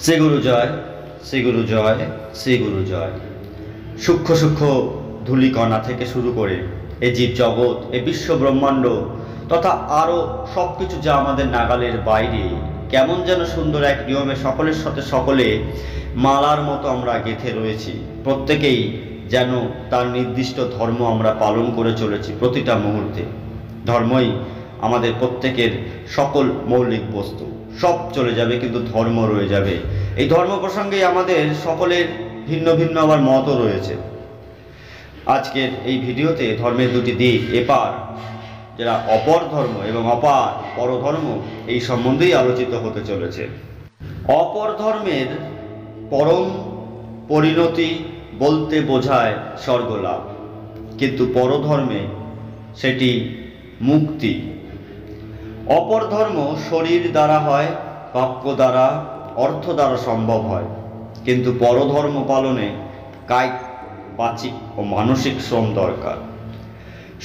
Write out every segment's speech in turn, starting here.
শ্রী গুরু জয়, শ্রী গুরু জয়, শ্রী গুরু জয়। সূক্ষ্ম সূক্ষ্ম ধূলিকণা থেকে শুরু করে এ জীব জগৎ, এ বিশ্ব ব্রহ্মাণ্ড তথা আরও সব কিছু যা আমাদের নাগালের বাইরে, কেমন যেন সুন্দর এক নিয়মে সকলের সাথে সকলে মালার মতো আমরা গেঁথে রয়েছি। প্রত্যেকেই যেন তার নির্দিষ্ট ধর্ম আমরা পালন করে চলেছি প্রতিটা মুহূর্তে। ধর্মই আমাদের প্রত্যেকের সকল মৌলিক বস্তু, সব চলে যাবে কিন্তু ধর্ম রয়ে যাবে। এই ধর্ম প্রসঙ্গে আমাদের সকলের ভিন্ন ভিন্ন আবার মতও রয়েছে। আজকের এই ভিডিওতে ধর্মের দুটি দিক, এপার যারা অপর ধর্ম এবং অপার পরধর্ম, এই সম্বন্ধেই আলোচিত হতে চলেছে। অপর ধর্মের পরম পরিণতি বলতে বোঝায় স্বর্গলাভ, কিন্তু পরধর্মে সেটি মুক্তি। অপর ধর্ম শরীর দ্বারা হয়, বাক্য দ্বারা, অর্থ দ্বারা সম্ভব হয়, কিন্তু পরধর্ম পালনে কায়িক, বাচিক ও মানসিক শ্রম দরকার।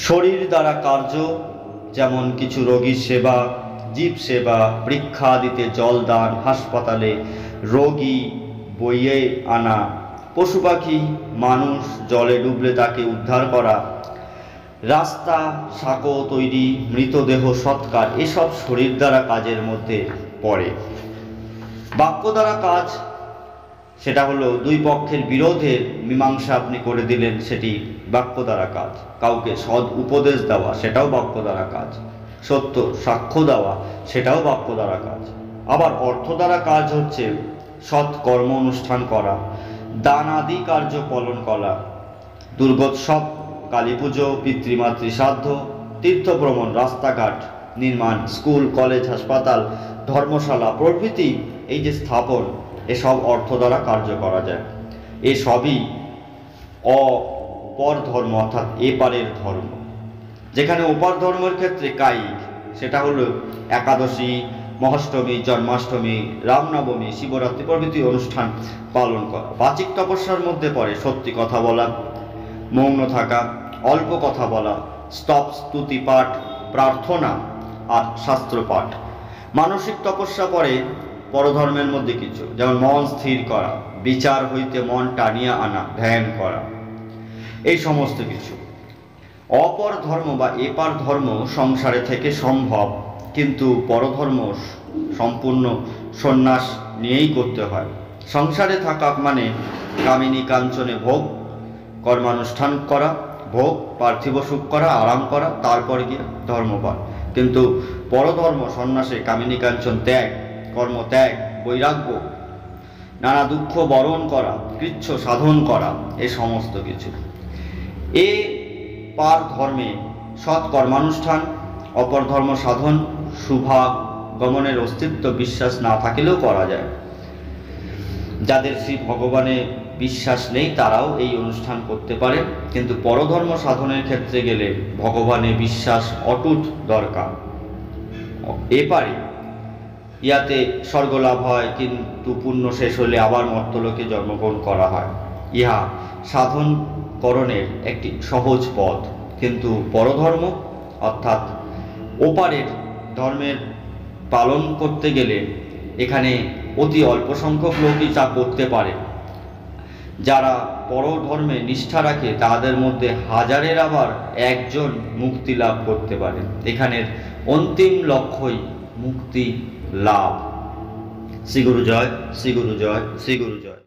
শরীর দ্বারা কার্য, যেমন কিছু রোগীর সেবা, জীব সেবা, পরীক্ষা দিতে জল দান, হাসপাতালে রোগী বইয়ে আনা, পশু পাখি মানুষ জলে ডুবলে তাকে উদ্ধার করা, রাস্তা সাঁকো তৈরি, মৃতদেহ সৎকার, এসব শরীর দ্বারা কাজের মধ্যে পড়ে। বাক্য দ্বারা কাজ, সেটা হলো দুই পক্ষের বিরোধের মীমাংসা আপনি করে দিলেন, সেটি বাক্য দ্বারা কাজ। কাউকে সৎ উপদেশ দেওয়া, সেটাও বাক্য দ্বারা কাজ। সত্য সাক্ষ্য দেওয়া, সেটাও বাক্য দ্বারা কাজ। আবার অর্থ দ্বারা কাজ হচ্ছে সৎ কর্ম অনুষ্ঠান করা, দান আদি কার্য পালন করা, দুর্গোৎসব, কালী পুজো, পিতৃমাতৃ শ্রাদ্ধ, তীর্থ ভ্রমণ, রাস্তাঘাট নির্মাণ, স্কুল কলেজ হাসপাতাল ধর্মশালা প্রভৃতি এই যে স্থাপন, এসব অর্থ দ্বারা কার্য করা যায়। এসবই অপর ধর্ম, অর্থাৎ এপারের ধর্ম। যেখানে ওপার ধর্মের ক্ষেত্রে কায়িক, সেটা হলো একাদশী, মহাষ্টমী, জন্মাষ্টমী, রামনবমী, শিবরাত্রি প্রভৃতি অনুষ্ঠান পালন করা। বাচিক তপস্যার মধ্যে পড়ে সত্যি কথা বলা, মৌন থাকা, অল্প কথা বলা, স্তব স্তুতি পাঠ, প্রার্থনা আর শাস্ত্র পাঠ। মানসিক তপস্যা পড়ে পরধর্মের মধ্যে কিছু, যেমন মন স্থির করা, বিচার হইতে মন টানিয়া আনা, ধ্যান করা, এই সমস্ত কিছু। অপর ধর্ম বা এপার ধর্ম সংসারে থেকে সম্ভব, কিন্তু পরধর্ম সম্পূর্ণ সন্ন্যাস নিয়েই করতে হয়। সংসারে থাকা মানে কামিনী কাঞ্চনে ভোগ, কর্মানুষ্ঠান করা, ভোগ, পার্থিব সুখ করা, আরাম করা, তারপর গিয়ে ধর্মপাল। কিন্তু পরধর্ম সন্ন্যাসে কামিনী কাঞ্চন ত্যাগ, কর্মত্যাগ, বৈরাগ্য, নানা দুঃখ বরণ করা, কৃচ্ছ সাধন করা, এ সমস্ত কিছু। এ পার ধর্মে সৎ কর্মানুষ্ঠান, অপর ধর্ম সাধন, শুভাগমনের অস্তিত্ব বিশ্বাস না থাকিলেও করা যায়। যাদের শ্রী ভগবানে বিশ্বাস নেই তারাও এই অনুষ্ঠান করতে পারে, কিন্তু পরধর্ম সাধনের ক্ষেত্রে গেলে ভগবানে বিশ্বাস অটুট দরকার। এপারে ইয়াতে স্বর্গলাভ হয়, কিন্তু পুণ্য শেষ হলে আবার মর্ত্যলোকে জন্মগ্রহণ করা হয়। ইহা সাধনকরণের একটি সহজ পথ, কিন্তু পরধর্ম অর্থাৎ ওপারের ধর্মের পালন করতে গেলে এখানে অতি অল্প সংখ্যক লোকই তা করতে পারে। যারা পরধর্মে নিষ্ঠা রাখে তাদের মধ্যে হাজারের আবার একজন মুক্তি লাভ করতে পারে। এখানের অন্তিম লক্ষ্যই মুক্তি লাভ। শ্রী গুরু জয়, শ্রী গুরু জয়, শ্রী গুরু জয়।